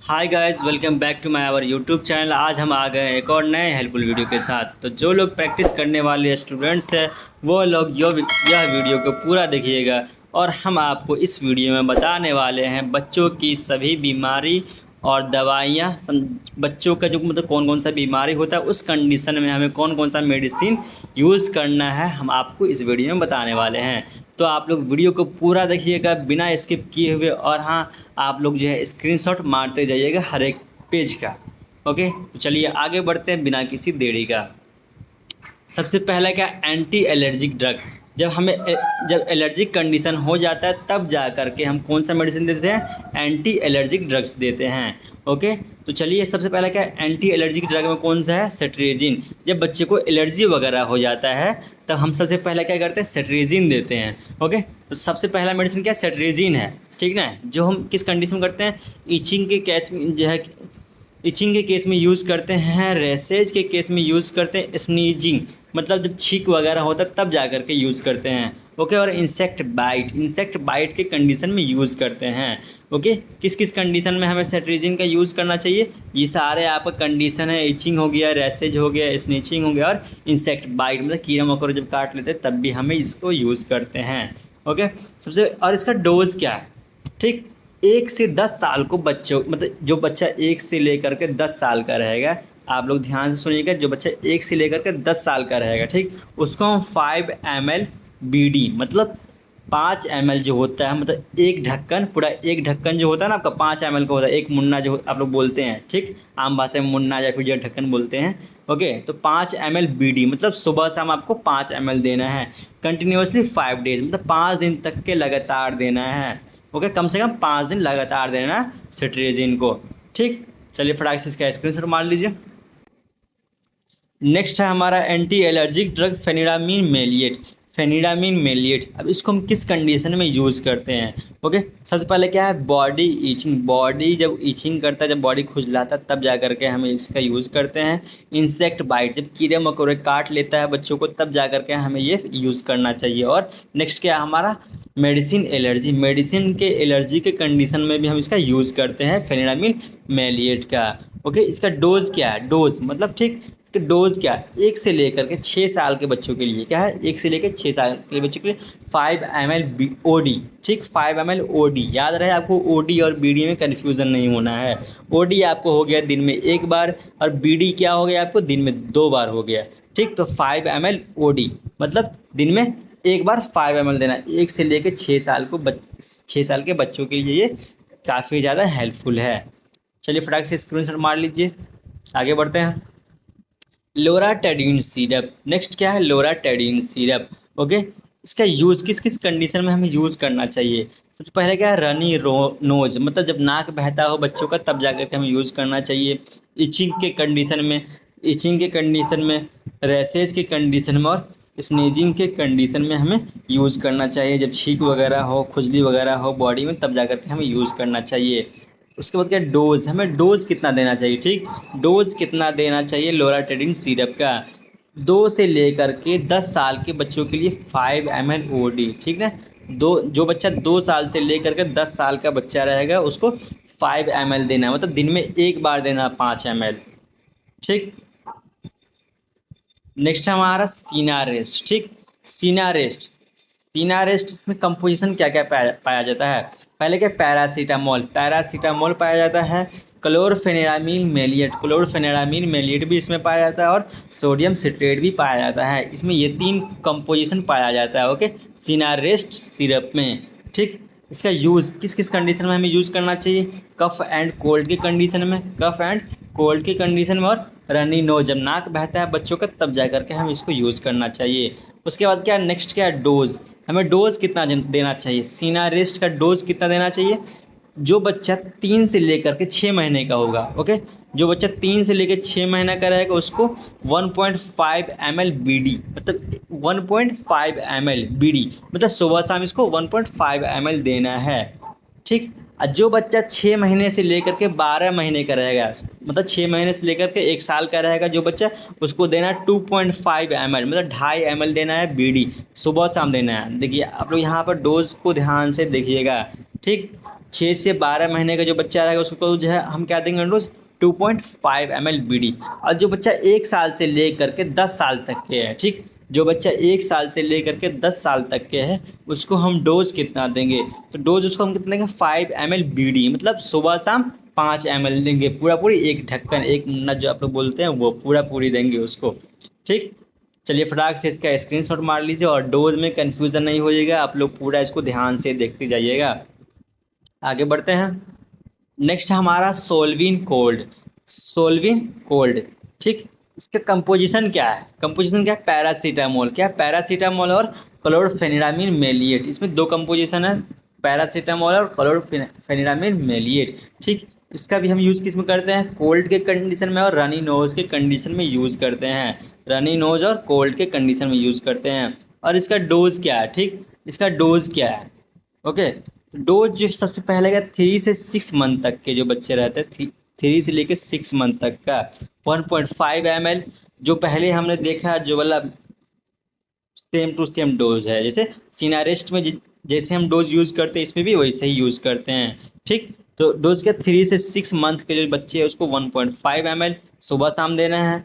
Hi guys, welcome back to my our YouTube channel. आज हम आ गए हैं एक और नए हेल्पफुल वीडियो के साथ। तो जो लोग प्रैक्टिस करने वाले स्टूडेंट्स हैं वो लोग यह वीडियो को पूरा देखिएगा। और हम आपको इस वीडियो में बताने वाले हैं बच्चों की सभी बीमारी और दवाइयाँ, बच्चों का जो मतलब कौन कौन सा बीमारी होता है उस कंडीशन में हमें कौन कौन सा मेडिसिन यूज़ करना है, हम आपको इस वीडियो में बताने वाले हैं। तो आप लोग वीडियो को पूरा देखिएगा बिना स्किप किए हुए। और हाँ, आप लोग जो है स्क्रीनशॉट मारते जाइएगा हर एक पेज का। ओके, तो चलिए आगे बढ़ते हैं बिना किसी देरी का। सबसे पहला क्या, एंटी एलर्जिक ड्रग। जब एलर्जिक कंडीशन हो जाता है तब जा कर के हम कौन सा मेडिसिन देते हैं, एंटी एलर्जिक ड्रग्स देते हैं। ओके, तो चलिए सबसे पहला क्या, एंटी एलर्जिक ड्रग में कौन सा है, सेट्रेजिन। जब बच्चे को एलर्जी वगैरह हो जाता है तब हम सबसे पहले क्या करते हैं, सेट्रेजिन देते हैं। ओके, तो सबसे पहला मेडिसिन क्या, सेट्रेजिन है। ठीक ना, जो हम किस कंडीशन में करते हैं, ईचिंग के केस में जो है, इचिंग के केस में यूज़ करते हैं, रैसेज के केस में यूज़ करते हैं, स्नीजिंग मतलब जब छींक वगैरह होता है तब जा कर के यूज़ करते हैं। ओके, और इंसेक्ट बाइट के कंडीशन में यूज़ करते हैं। ओके, किस किस कंडीशन में हमें सेट्रिजिन का यूज़ करना चाहिए, ये सारे आपका कंडीशन है, इचिंग हो गया, रैसेज हो गया, स्नीचिंग हो गया और इंसेक्ट बाइट मतलब कीड़ा मकोड़ा जब काट लेते हैं तब भी हमें इसको यूज़ करते हैं। ओके, सबसे और इसका डोज क्या है, ठीक, 1 से 10 साल को बच्चों मतलब जो बच्चा 1 से लेकर के 10 साल का रहेगा, आप लोग ध्यान से सुनिएगा, जो बच्चा 1 से लेकर के 10 साल का रहेगा, ठीक, उसको हम 5 ml BD मतलब 5 ml जो होता है, मतलब एक ढक्कन, पूरा एक ढक्कन जो होता है ना आपका 5 ml का होता है, एक मुन्ना जो आप लोग बोलते हैं, ठीक, आम भाषा में मुन्ना या फिर जो ढक्कन बोलते हैं। ओके, तो 5 ml BD मतलब सुबह शाम आपको 5 ml देना है, कंटिन्यूसली 5 डेज मतलब 5 दिन तक के लगातार देना है। ओके, कम से कम 5 दिन लगातार देना सेट्रेजिन को। ठीक, चलिए फटाक से इसका स्क्रीनशॉट मार लीजिए। नेक्स्ट है हमारा एंटी एलर्जिक ड्रग फेनिडामिन मेलिएट। अब इसको हम किस कंडीशन में यूज़ करते हैं। ओके, सबसे पहले क्या है, बॉडी ईचिंग, बॉडी जब ईचिंग करता है, जब बॉडी खुजलाता है तब जा करके हम इसका यूज़ करते हैं। इंसेक्ट बाइट, जब कीड़े मकोड़े काट लेता है बच्चों को तब जा करके हमें ये यूज़ करना चाहिए। और नेक्स्ट क्या है हमारा, मेडिसिन के एलर्जी के कंडीशन में भी हम इसका यूज़ करते हैं फेनिडामिन मेलिएट का। ओके, इसका डोज क्या है, डोज मतलब ठीक, इसका डोज क्या है, 1 से लेकर के 6 साल के बच्चों के लिए क्या है, 1 से लेकर 6 साल के बच्चों के लिए 5 ml OD, ठीक, 5 ml OD याद रहे आपको, OD और BD में कन्फ्यूज़न नहीं होना है। OD आपको हो गया दिन में 1 बार और BD क्या हो गया आपको, दिन में 2 बार हो गया। ठीक, तो 5 ml OD मतलब दिन में 1 बार 5 ml देना, 1 से लेकर 6 साल को 6 साल के बच्चों के लिए ये काफ़ी ज़्यादा हेल्पफुल है। चलिए फटाक से स्क्रीनशॉट मार लीजिए, आगे बढ़ते हैं। लोराटेडिन सिरप, नेक्स्ट क्या है, लोराटेडिन सिरप। ओके, इसका यूज़ किस किस कंडीशन में हमें यूज़ करना चाहिए। सबसे पहले क्या है, रनी नोज मतलब जब नाक बहता हो बच्चों का तब जाकर के हमें यूज़ करना चाहिए। इचिंग के कंडीशन में, रैसेज के कंडीशन में और स्नेजिंग के कंडीशन में हमें यूज़ करना चाहिए। जब छींक वगैरह हो, खुजली वगैरह हो बॉडी में तब जाकर के हमें यूज़ करना चाहिए। उसके बाद क्या, डोज, हमें डोज कितना देना चाहिए, ठीक, डोज कितना देना चाहिए लोराटेडिन सिरप का, 2 से लेकर के 10 साल के बच्चों के लिए 5 ml OD, ठीक ना, जो बच्चा 2 साल से लेकर के 10 साल का बच्चा रहेगा उसको 5 ml देना है, मतलब दिन में 1 बार देना 5 ml। ठीक, नेक्स्ट है हमारा सीनारेस्ट, ठीक, सीनारेस्ट इसमें कंपोजिशन क्या क्या पाया जाता है। पहले क्या, पैरासीटामोल पाया जाता है, क्लोरफेनेरामिन मेलिएट भी इसमें पाया जाता है और सोडियम सिट्रेट भी पाया जाता है। इसमें ये 3 कंपोजिशन पाया जाता है। ओके, सीनारेस्ट सिरप में। ठीक, इसका यूज़ किस किस कंडीशन में हमें यूज़ करना चाहिए, कफ एंड कोल्ड की कंडीशन में, और रनी नोज जब नाक बहता है बच्चों का तब जा करके हम इसको यूज़ करना चाहिए। उसके बाद क्या, नेक्स्ट क्या, डोज, हमें डोज कितना देना चाहिए, सीनारेस्ट का डोज कितना देना चाहिए, जो बच्चा 3 से लेकर के 6 महीने का होगा। ओके, जो बच्चा 3 से लेकर 6 महीना का रहेगा उसको 1.5 ml BD मतलब 1.5 ml BD मतलब सुबह शाम इसको 1.5 ml देना है। ठीक, और जो बच्चा 6 महीने से लेकर के 12 महीने का रहेगा, मतलब 6 महीने से लेकर के 1 साल का रहेगा जो बच्चा, उसको देना 2.5 ml मतलब 2.5 ml देना है BD, सुबह शाम देना है। देखिए आप लोग यहाँ पर डोज को ध्यान से देखिएगा। ठीक, 6 से 12 महीने का जो बच्चा रहेगा उसको जो है हम क्या देंगे डोज 2.5 ml बीडी। और जो बच्चा 1 साल से लेकर के 10 साल तक के है, ठीक, जो बच्चा 1 साल से लेकर के 10 साल तक के है उसको हम डोज कितना देंगे, तो डोज उसको हम कितना देंगे 5 ml बीडी, मतलब सुबह शाम 5 ml देंगे, पूरा पूरी एक ढक्कन एक मुन्ना जो आप लोग बोलते हैं वो पूरा पूरी देंगे उसको, ठीक। चलिए फटाक से इसका स्क्रीनशॉट मार लीजिए और डोज में कन्फ्यूज़न नहीं होइएगा, आप लोग पूरा इसको ध्यान से देखते जाइएगा। आगे बढ़ते हैं। नेक्स्ट हमारा सोल्विन कोल्ड। सोल्विन कोल्ड, ठीक, इसका कंपोजिशन क्या है, कंपोजिशन क्या है, पैरासीटामोल, क्या है, पैरासीटामोल और क्लोरोफेनिरामिन मेलिएट, इसमें दो कंपोजिशन है, पैरासीटामोल और क्लोरोफेनिरामिन मेलिएट, ठीक। इसका भी हम यूज़ किस में करते हैं, कोल्ड के कंडीशन में और रनी नोज के कंडीशन में यूज़ करते हैं, रनी नोज और कोल्ड के कंडीशन में यूज़ करते हैं। और इसका डोज क्या है, ठीक, इसका डोज क्या है, ओके। तो डोज जो सबसे पहले का 3 से 6 मंथ तक के जो बच्चे रहते हैं, 3 से लेके 6 मंथ तक का 1.5 ml, जो पहले हमने देखा जो वाला सेम टू सेम डोज है, जैसे सिनारेस्ट में जैसे हम डोज यूज़ करते हैं इसमें भी वैसे ही यूज़ करते हैं, ठीक। तो डोज के 3 से 6 मंथ के जो बच्चे हैं उसको 1.5 ml सुबह शाम देना है।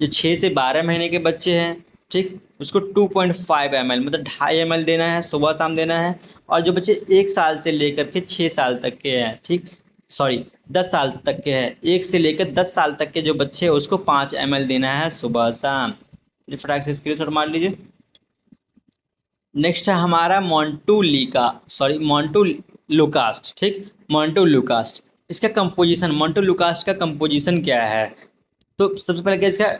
जो 6 से 12 महीने के बच्चे हैं, ठीक, उसको 2.5 ml मतलब 2.5 ml देना है, सुबह शाम देना है। और जो बच्चे 1 साल से लेकर के 6 साल तक के हैं, ठीक, सॉरी 10 साल तक के हैं, 1 से लेकर 10 साल तक के जो बच्चे हैं उसको 5 ml देना है सुबह शाम। चलिए फटाक से स्क्रीनशॉट मार लीजिए। नेक्स्ट है हमारा मोंटू लुकास्ट, ठीक, मोंटू लुकास्ट। इसका कंपोजिशन, मोंटू लुकास्ट का कंपोजिशन क्या है, तो सबसे पहले क्या इसका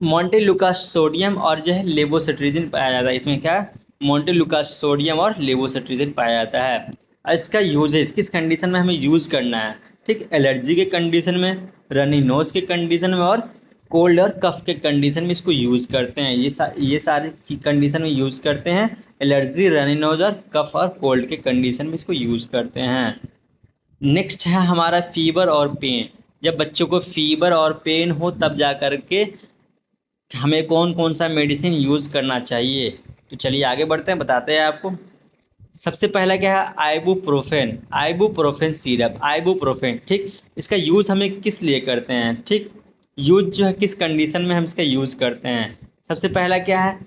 मोंटेलुकास्ट सोडियम और जो है लेवोसिट्रिजिन पाया जाता है, इसमें क्या है मोंटेलुकास्ट सोडियम और लेवोसिट्रिजिन पाया जाता है। और इसका यूजेस किस कंडीशन में हमें यूज़ करना है, ठीक, एलर्जी के कंडीशन में, रनी नोज के कंडीशन में और कोल्ड और कफ के कंडीशन में इसको यूज़ करते हैं। ये सारी कंडीशन में यूज़ करते हैं, एलर्जी, रनी नोज और कफ और कोल्ड के कंडीशन में इसको यूज़ करते हैं। नेक्स्ट है हमारा फीवर और पेन। जब बच्चों को फीवर और पेन हो तब जा कर के हमें कौन कौन सा मेडिसिन यूज़ करना चाहिए, तो चलिए आगे बढ़ते हैं, बताते हैं आपको। सबसे पहला क्या है, आइबुप्रोफेन, आइबुप्रोफेन सिरप, आइबुप्रोफेन, ठीक। इसका यूज़ हमें किस लिए करते हैं, ठीक, यूज़ जो है किस कंडीशन में हम इसका यूज़ करते हैं। सबसे पहला क्या है,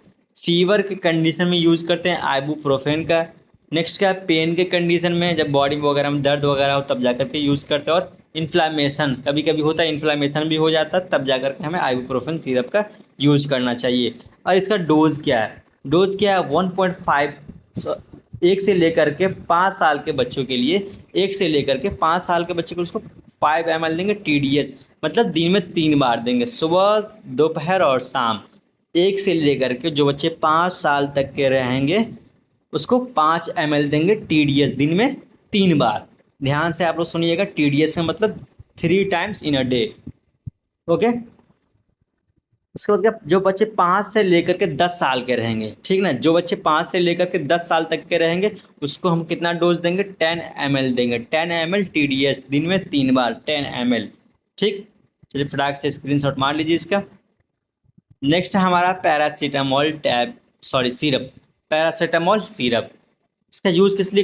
फीवर के कंडीशन में यूज़ करते हैं आइबुप्रोफेन का। नेक्स्ट क्या है, पेन के कंडीशन में, जब बॉडी वगैरह में दर्द वगैरह हो तब जा कर के यूज़ करते हैं। और इन्फ्लामेशन, कभी कभी होता है इन्फ्लामेशन भी हो जाता है, तब जा कर के हमें आइबुप्रोफेन सिरप का यूज़ करना चाहिए। और इसका डोज क्या है, डोज क्या है 1.5, 1 से लेकर के 5 साल के बच्चों के लिए, 1 से लेकर के 5 साल के बच्चे को उसको 5 ml देंगे TDS, मतलब दिन में 3 बार देंगे, सुबह दोपहर और शाम। 1 से लेकर के जो बच्चे 5 साल तक के रहेंगे उसको 5 ml देंगे TDS, दिन में 3 बार। ध्यान से आप लोग सुनिएगा, TDS का मतलब 3 times in a day, okay. उसके बाद क्या, जो बच्चे 5 से लेकर के 10 साल के रहेंगे, ठीक ना, जो बच्चे 5 से लेकर के 10 साल तक के रहेंगे उसको हम कितना डोज देंगे, 10 ml देंगे, 10 ml TDS, दिन में 3 बार 10 ml, ठीक। चलिए फटाक से स्क्रीनशॉट मार लीजिए इसका। नेक्स्ट है हमारा पैरासीटामोल सिरप, पैरासीटामोल सिरप। इसका यूज़ किस लिए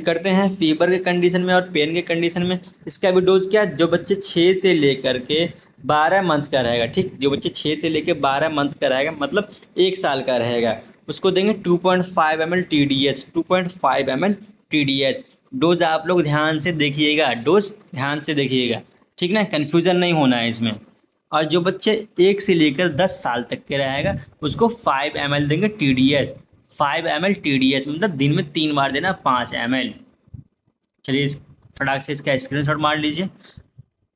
करते हैं, फीवर के कंडीशन में और पेन के कंडीशन में। इसका भी डोज क्या है, जो बच्चे 6 से लेकर के 12 मंथ का रहेगा, ठीक, जो बच्चे 6 से लेकर 12 मंथ का रहेगा मतलब 1 साल का रहेगा, उसको देंगे 2.5 ml TDS, 2.5 ml TDS। Dose आप लोग ध्यान से देखिएगा, डोज ध्यान से देखिएगा, ठीक ना, कन्फ्यूज़न नहीं होना है इसमें। और जो बच्चे 1 से लेकर 10 साल तक के रहेगा उसको 5 ml देंगे TDS, 5 ml TDS, मतलब दिन में 3 बार देना 5 ml। चलिए फटाक से इसका स्क्रीनशॉट मार लीजिए।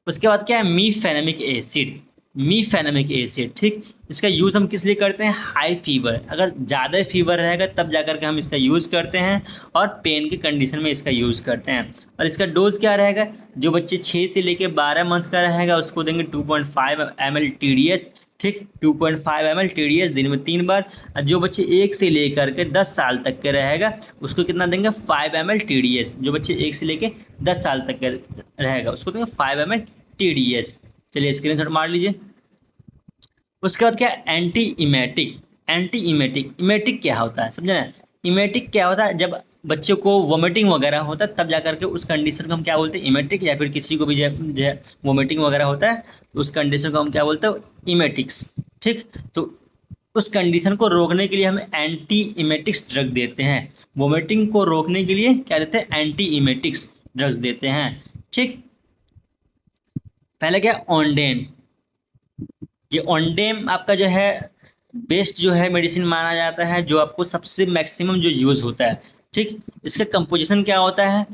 उसके बाद क्या है, मीफेनेमिक एसिड, मीफेनेमिक एसिड, ठीक। इसका यूज़ हम किस लिए करते हैं, हाई फीवर, अगर ज़्यादा फीवर रहेगा तब जाकर के हम इसका यूज़ करते हैं, और पेन की कंडीशन में इसका यूज़ करते हैं। और इसका डोज क्या रहेगा, जो बच्चे 6 से लेकर 12 मंथ का रहेगा उसको देंगे 2.5 ml TDS, ठीक, 2.5 ml TDS, दिन में 3 बार। और जो बच्चे 1 से लेकर के 10 साल तक के रहेगा उसको कितना देंगे, 5 ml TDS, जो बच्चे 1 से लेकर 10 साल तक के रहेगा उसको देंगे 5 ml TDS। चलिए स्क्रीनशॉट मार लीजिए। उसके बाद क्या, anti emetic, anti emetic, emetic क्या होता है समझे ना, इमेटिक क्या होता है, जब बच्चों को वोमिटिंग वगैरह होता है तब जा करके उस कंडीशन को हम क्या बोलते हैं, इमेटिक, या फिर किसी को भी जो है वोमिटिंग वगैरह होता है तो उस कंडीशन को हम क्या बोलते हैं, इमेटिक्स। ठीक, तो उस कंडीशन को रोकने के लिए हम एंटी इमेटिक्स ड्रग देते हैं। वोमिटिंग को रोकने के लिए क्या देते हैं, एंटी इमेटिक्स ड्रग्स देते हैं। ठीक, पहले क्या, ऑनडेम। ये ऑनडेम आपका जो है बेस्ट जो है मेडिसिन माना जाता है, जो आपको सबसे मैक्सिमम जो यूज़ होता है। ठीक, इसका कंपोजिशन क्या होता है,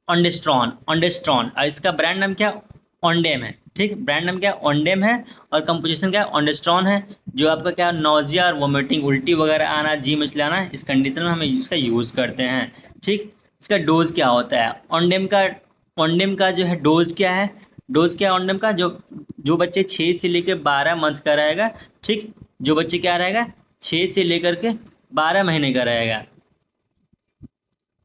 ऑन्डेस्ट्रॉन, ऑन्डेस्ट्रॉन, और इसका ब्रांड नाम क्या, ऑनडेम है। ठीक, ब्रांड नाम क्या, ऑनडेम है, और कंपोजिशन क्या, ऑन्डेस्ट्रॉन है। जो आपका क्या, नोजिया और वोमिटिंग, उल्टी वगैरह आना, जी मचलाना, इस कंडीशन में हम इसका यूज़ करते हैं। ठीक, इसका डोज क्या होता है, ऑनडेम का जो है डोज क्या है, डोज क्या है ऑनडेम का, जो जो बच्चे 6 से लेकर 12 मंथ का रहेगा। ठीक, जो बच्चे क्या रहेगा, 6 से लेकर के 12 महीने का रहेगा,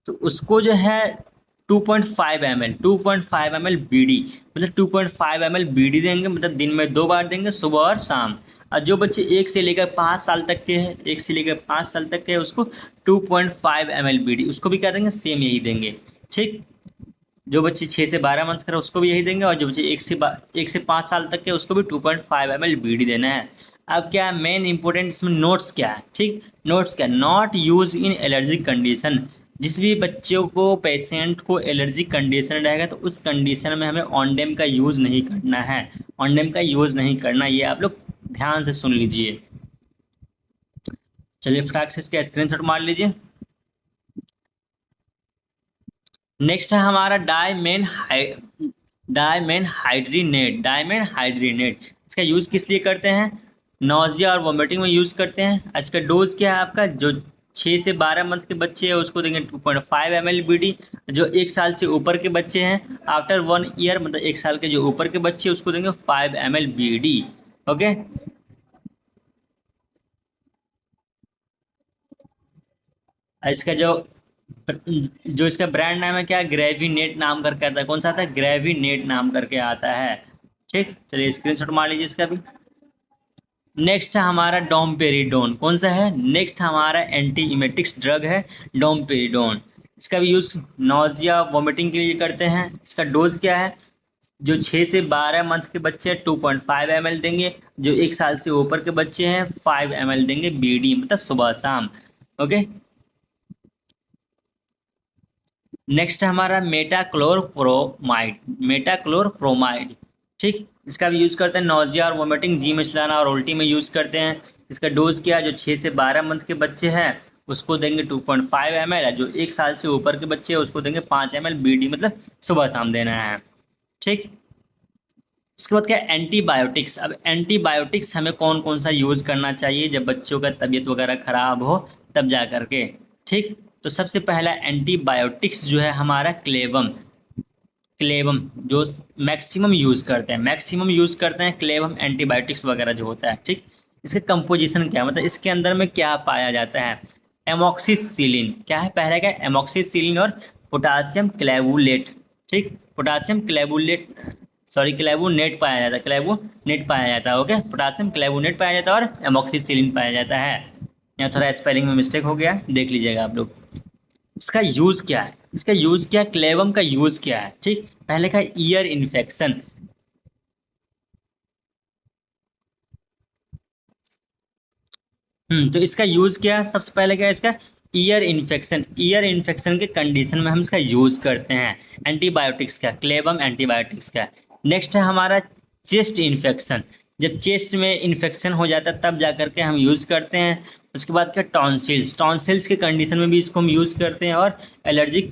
तो उसको जो है 2.5 ml, 2.5 ml बीडी, मतलब 2.5 ml बीडी देंगे, मतलब दिन में 2 बार देंगे, सुबह और शाम। और जो बच्चे 1 से लेकर 5 साल तक के हैं, 1 से लेकर 5 साल तक के हैं, उसको 2.5 ml बीडी, उसको भी क्या देंगे, सेम यही देंगे। ठीक, जो बच्चे 6 से 12 मंथ का उसको भी यही देंगे, और जो बच्चे 1 से 5 साल तक के उसको भी 2.5 ml बीडी देना है। अब क्या मेन इंपॉर्टेंट इसमें नोट्स क्या है, ठीक, नोट्स क्या, not use in allergic condition. जिस भी बच्चों को, पेशेंट को एलर्जिक कंडीशन रहेगा तो उस कंडीशन में हमें ऑनडेम का यूज़ नहीं करना है, ऑनडेम का यूज़ नहीं करना, ये आप लोग ध्यान से सुन लीजिए। चलिए फटाक से इसका स्क्रीनशॉट मार लीजिए। नेक्स्ट है हमारा डायमेन हाइड्रीनेट। इसका यूज़ किस लिए करते हैं, नोजिया और वोमिटिंग में यूज़ करते हैं। इसका डोज क्या है आपका, जो 6 से 12 मंथ के बच्चे हैं उसको देंगे 2.5 ml बीडी। जो 1 साल से ऊपर के बच्चे हैं, आफ्टर 1 ईयर, मतलब 1 साल के जो ऊपर के बच्चे हैं उसको देंगे 5 ml बीडी। ओके, इसका जो इसका ब्रांड नाम है क्या, ग्रेविनेट नाम करके आता है। कौन सा आता है, ग्रेविनेट नाम करके आता है। ठीक, चलिए स्क्रीनशॉट मार लीजिए इसका भी। नेक्स्ट है हमारा डोमपेरिडोन। कौन सा है, नेक्स्ट हमारा एंटी इमेटिक्स ड्रग है डोमपेरिडोन। इसका भी यूज़ नोजिया वोमिटिंग के लिए करते हैं। इसका डोज क्या है, जो 6 से 12 मंथ के बच्चे हैं 2.5 ml देंगे, जो 1 साल से ऊपर के बच्चे हैं 5 ml देंगे बीडी, मतलब सुबह शाम। ओके, नेक्स्ट है हमारा मेटाक्लोरप्रोमाइड। ठीक, इसका भी यूज़ करते हैं नोजिया और वोमिटिंग, जी में चलाना और उल्टी में यूज़ करते हैं। इसका डोज क्या है, जो 6 से 12 मंथ के बच्चे हैं उसको देंगे 2.5 ml, जो 1 साल से ऊपर के बच्चे हैं उसको देंगे 5 ml बीडी, मतलब सुबह शाम देना है। ठीक, उसके बाद क्या, एंटीबायोटिक्स। अब एंटीबायोटिक्स हमें कौन कौन सा यूज़ करना चाहिए जब बच्चों का तबीयत वगैरह ख़राब हो तब जा करके। ठीक, तो सबसे पहला एंटीबायोटिक्स जो है हमारा क्लेवम। क्लेवम जो मैक्सिमम यूज़ करते हैं क्लेवम एंटीबायोटिक्स वगैरह जो होता है। ठीक, इसके कंपोजिशन क्या है, मतलब इसके अंदर में क्या पाया जाता है, एमॉक्सिसिलिन। क्या है, पहला क्या, एमॉक्सिसिलिन और पोटासियम क्लेवुलेट। ठीक, पोटासियम क्लेवुलेट, सॉरी क्लेवुनेट पाया जाता है, क्लेवुनेट पाया जाता है। ओके, पोटासियम क्लेवुनेट पाया जाता है और एमॉक्सिसिलिन पाया जाता है। यहाँ थोड़ा स्पेलिंग में मिस्टेक हो गया, देख लीजिएगा आप लोग। इसका यूज़ क्या है, इसका यूज़ क्या है, क्लेवम का यूज़ क्या है। ठीक, पहले का ईयर इन्फेक्शन। तो इसका यूज़ क्या है, सबसे पहले क्या है इसका, ईयर इन्फेक्शन के कंडीशन में हम इसका यूज़ करते हैं एंटीबायोटिक्स का, क्लेवम एंटीबायोटिक्स का। नेक्स्ट है हमारा चेस्ट इन्फेक्शन। जब चेस्ट में इन्फेक्शन हो जाता है तब जा करके हम यूज़ करते हैं। उसके बाद क्या, टॉन्सिल्स के कंडीशन में भी इसको हम यूज़ करते हैं, और एलर्जिक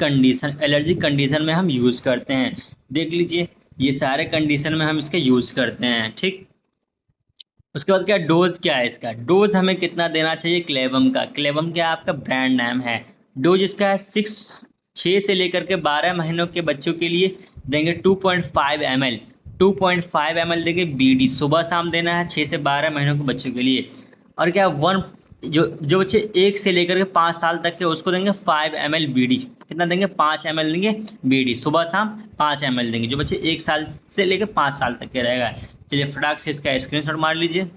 कंडीशन में हम यूज़ करते हैं। देख लीजिए, ये सारे कंडीशन में हम इसके यूज़ करते हैं। ठीक, उसके बाद क्या, डोज क्या है इसका, डोज हमें कितना देना चाहिए क्लेवम का। क्लेवम क्या आपका ब्रांड नाम है। डोज इसका है 6 से लेकर के 12 महीनों के बच्चों के लिए देंगे 2.5 ml, 2.5 ml देंगे बीडी, सुबह शाम देना है 6 से 12 महीनों के बच्चों के लिए। और क्या, वन जो बच्चे 1 से लेकर के 5 साल तक के उसको देंगे 5 ml बीडी। कितना देंगे, 5 ml देंगे बीडी, सुबह शाम 5 ml देंगे, जो बच्चे 1 साल से लेकर 5 साल तक के रहेगा। चलिए फटाक से इसका स्क्रीनशॉट मार लीजिए।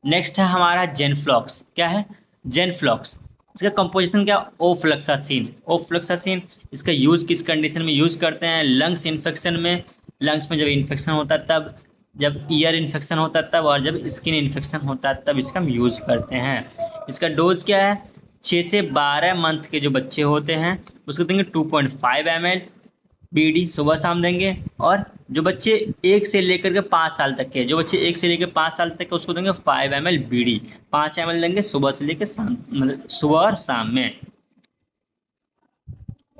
नेक्स्ट है हमारा जेनफ्लॉक्स। क्या है, जेनफ्लॉक्स। इसका कंपोजिशन क्या, ओफ्लक्सासिन। ओफ्लक्सासिन इसका यूज़ किस कंडीशन में यूज़ करते हैं, लंग्स इन्फेक्शन में, लंग्स में जब इन्फेक्शन होता है तब, जब ईयर इन्फेक्शन होता है तब, और जब स्किन इन्फेक्शन होता है तब इसका हम यूज़ करते हैं। इसका डोज क्या है, 6 से 12 मंथ के जो बच्चे होते हैं उसको देंगे 2.5 ml बीडी, सुबह शाम देंगे। और जो बच्चे 1 से लेकर के 5 साल तक के, जो बच्चे 1 से लेकर 5 साल तक के उसको देंगे 5 ml बीडी, 5 ml देंगे सुबह से लेकर शाम, मतलब सुबह और शाम में।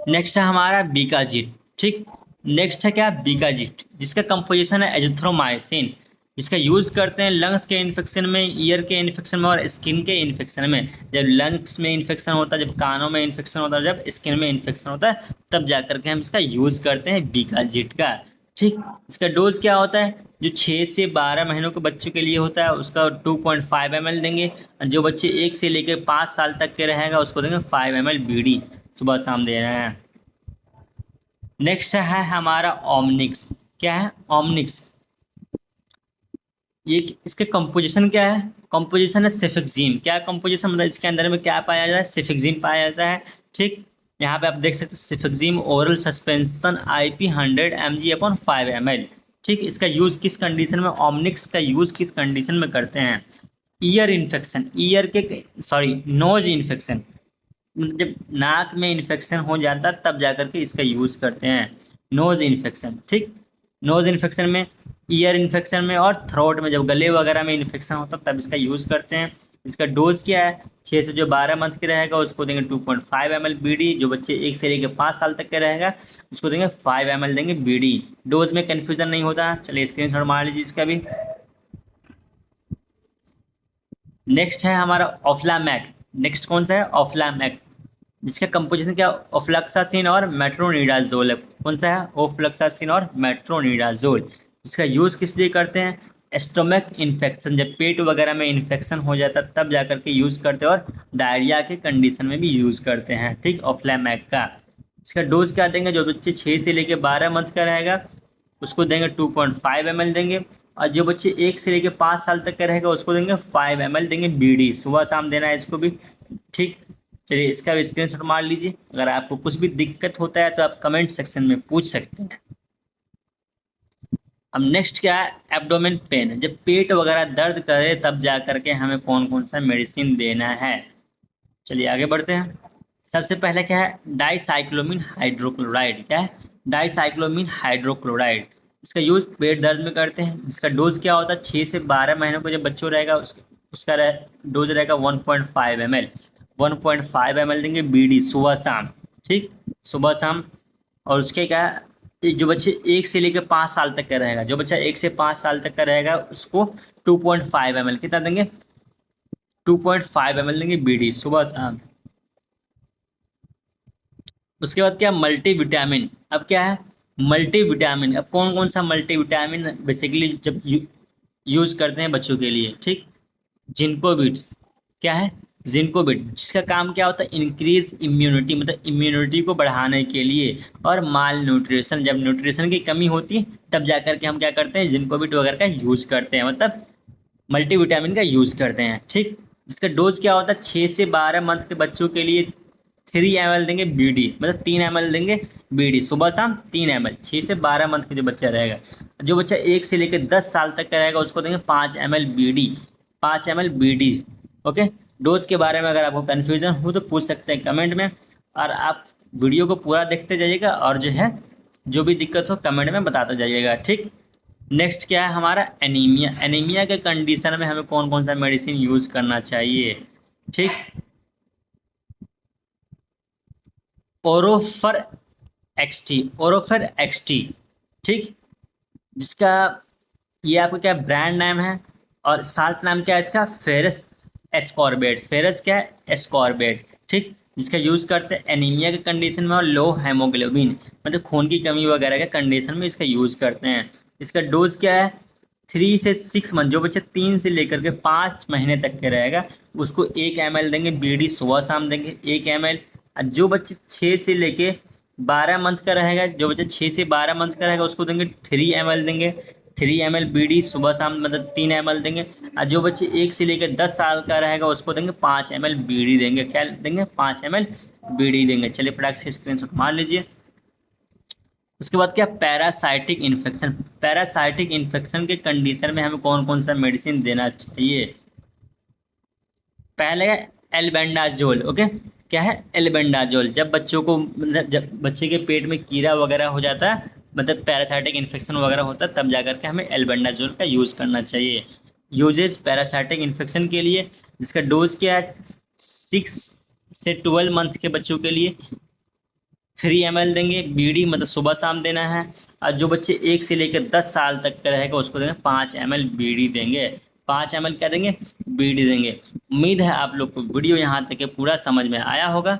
नेक्स्ट है हमारा बीकाजिट। ठीक, नेक्स्ट है क्या, बीकाजिट, जिसका कंपोजिशन है एजिथ्रोमाइसिन, जिसका यूज़ करते हैं लंग्स के इन्फेक्शन में, ईयर के इन्फेक्शन में और स्किन के इन्फेक्शन में। जब लंग्स में इन्फेक्शन होता है, जब कानों में इन्फेक्शन होता है, जब स्किन में इन्फेक्शन होता है, तब जा करके हम इसका यूज़ करते हैं बीकाजिट का। ठीक, इसका डोज क्या होता है, जो 6 से 12 महीनों के बच्चों के लिए होता है उसका 2.5 ml देंगे, और जो बच्चे 1 से लेकर 5 साल तक के रहेगा उसको देंगे 5 ml बीडी, सुबह शाम दे रहे हैं। नेक्स्ट है हमारा ओमनिक्स। क्या है, ओमनिक्स, ये इसके कंपोजिशन क्या है, कंपोजिशन है सेफेक्सिम। क्या कंपोजिशन, मतलब इसके अंदर में क्या पाया जाता है, सेफेक्सिम पाया जाता है। ठीक, यहाँ पे आप देख सकते हैं cefixime oral suspension IP 100 mg upon 5 ml। ठीक, इसका यूज़ किस कंडीशन में, ओमनिक्स का यूज़ किस कंडीशन में करते हैं, ईयर इन्फेक्शन, ईयर के सॉरी नोज इन्फेक्शन, जब नाक में इन्फेक्शन हो जाता है तब जाकर के इसका यूज़ करते हैं, नोज इन्फेक्शन। ठीक, नोज इन्फेक्शन में, ईयर इन्फेक्शन में और थ्रोट में, जब गले वगैरह में इन्फेक्शन होता है तब इसका यूज़ करते हैं। इसका डोज क्या है, 6 से जो 12 मंथ के रहेगा उसको देंगे 2.5 ml बीडी, जो बच्चे 1 से लेकर 5 साल तक के रहेगा उसको देंगे 5 ml देंगे बीडी। डोज में कन्फ्यूजन नहीं होता, चलिए स्क्रीनशॉट मार लीजिए इसका भी। नेक्स्ट है हमारा ऑफ्लामैक। नेक्स्ट कौन सा है, ऑफ्लामैक, जिसका कंपोजिशन क्या, ओफ्लक्सासिन और मेट्रोनिडाजोल है। कौन सा है, ओफ्लक्सासिन और मेट्रोनिडाजोल। इसका यूज़ किस लिए करते हैं, स्टोमक इन्फेक्शन, जब पेट वगैरह में इन्फेक्शन हो जाता है तब जाकर के यूज़ करते हैं, और डायरिया के कंडीशन में भी यूज़ करते हैं। ठीक, ऑफ्लामैक का। इसका डोज क्या देंगे, जो बच्चे 6 से लेकर 12 मंथ का रहेगा उसको देंगे 2.5 ml देंगे, और जो बच्चे 1 से लेकर 5 साल तक का रहेगा उसको देंगे 5 ml देंगे बीडी, सुबह शाम देना है इसको भी। ठीक, चलिए इसका भी स्क्रीनशॉट मार लीजिए। अगर आपको कुछ भी दिक्कत होता है तो आप कमेंट सेक्शन में पूछ सकते हैं। अब नेक्स्ट क्या है, एब्डोमेन पेन, जब पेट वगैरह दर्द करे तब जा करके हमें कौन कौन सा मेडिसिन देना है। चलिए आगे बढ़ते हैं। सबसे पहले क्या है, डाइसाइक्लोमिन हाइड्रोक्लोराइड। क्या है, डाइसाइक्लोमिन हाइड्रोक्लोराइड, इसका यूज़ पेट दर्द में करते हैं। इसका डोज क्या होता है, 6 से 12 महीनों का जब बच्चों रहेगा उसका डोज रहेगा 1.5 ml, 1.5 ml देंगे बीडी, सुबह शाम। ठीक, सुबह शाम। और उसके क्या है, जो बच्चे 1 से लेकर 5 साल तक का रहेगा, जो बच्चा 1 से 5 साल तक का रहेगा उसको 2.5 ml, कितना देंगे, 2.5 ml देंगे बीडी, सुबह शाम। उसके बाद क्या, मल्टीविटामिन। अब क्या है, मल्टीविटामिन, अब कौन कौन सा मल्टीविटामिन बेसिकली जब यूज़ करते हैं बच्चों के लिए। ठीक, जिंकोबिट। क्या है, जिंकोबिट, जिसका काम क्या होता है, इंक्रीज इम्यूनिटी, मतलब इम्यूनिटी को बढ़ाने के लिए। और माल न्यूट्रिशन, जब न्यूट्रिशन की कमी होती है तब जाकर के हम क्या करते हैं, जिंकोबिट वगैरह का यूज़ करते हैं, मतलब मल्टीविटामिन का यूज़ करते हैं। ठीक, जिसका डोज क्या होता है, 6 से 12 मंथ के बच्चों के लिए 3 ml देंगे बीडी, मतलब 3 ml देंगे बीडी, सुबह शाम 3 ml, 6 से 12 मंथ का जो बच्चा रहेगा। जो बच्चा 1 से लेकर 10 साल तक का रहेगा उसको देंगे 5 ml BD, 5 ml BD. Okay, dose के बारे में अगर आपको कन्फ्यूजन हो तो पूछ सकते हैं कमेंट में, और आप वीडियो को पूरा देखते जाइएगा, और जो है जो भी दिक्कत हो कमेंट में बताते जाइएगा। ठीक, नेक्स्ट क्या है हमारा, एनीमिया। एनीमिया के कंडीशन में हमें कौन कौन सा मेडिसिन यूज़ करना चाहिए। ठीक, ओरोफर एक्सटी, ओरोफर एक्सटी। ठीक, जिसका ये आपका क्या ब्रांड नाम है, और साल्ट नाम क्या है इसका, फेरस एस्कॉर्बेट, फेरस क्या है, एस्कॉर्बेट। ठीक, जिसका यूज़ करते हैं एनीमिया के कंडीशन में और लो हेमोग्लोबिन, मतलब खून की कमी वगैरह के कंडीशन में इसका यूज़ करते हैं। इसका डोज क्या है, 3 से 6 मंथ, जो बच्चे 3 से लेकर के 5 महीने तक के रहेगा उसको 1 ml देंगे बीडी, सुबह शाम देंगे 1 ml। और जो बच्चे 6 से लेके 12 मंथ का रहेगा, जो बच्चा 6 से 12 मंथ का रहेगा उसको देंगे 3 ml देंगे 3 ml बीडी सुबह शाम मतलब 3 ml देंगे। और जो बच्चे 1 से लेकर 10 साल का रहेगा उसको देंगे 5 ml बीडी देंगे। क्या देंगे? 5 ml बीडी देंगे। चलिए फटाक से स्क्रीनशॉट मार लीजिए। उसके बाद क्या? Parasitic infection. पैरासाइटिक इन्फेक्शन के कंडीशन में हमें कौन कौन सा मेडिसिन देना चाहिए? पहले है एल्बेंडाजोल। ओके, क्या है? एल्बेंडाजोल। जब बच्चों को मतलब जब बच्चे के पेट में कीड़ा वगैरह हो जाता है, मतलब पैरासाइटिक इन्फेक्शन वगैरह होता है, तब जाकर के हमें एल्बेंडाजोल का यूज़ करना चाहिए। यूजेस पैरासाइटिक इन्फेक्शन के लिए, जिसका डोज क्या है? 6 से 12 मंथ के बच्चों के लिए 3 ml देंगे बीडी, मतलब सुबह शाम देना है। और जो बच्चे 1 से लेकर 10 साल तक का रहेगा उसको देंगे 5 ml बीडी देंगे। 5 ml क्या देंगे? बीडी देंगे। उम्मीद है आप लोग को वीडियो यहाँ तक के पूरा समझ में आया होगा।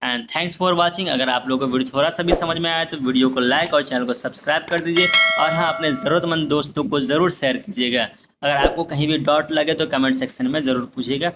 And thanks for watching. अगर आप लोगों को वीडियो थोड़ा सा भी समझ में आया तो वीडियो को लाइक और चैनल को सब्सक्राइब कर दीजिए। और हाँ, अपने ज़रूरतमंद दोस्तों को ज़रूर शेयर कीजिएगा। अगर आपको कहीं भी डाउट लगे तो कमेंट सेक्शन में ज़रूर पूछिएगा।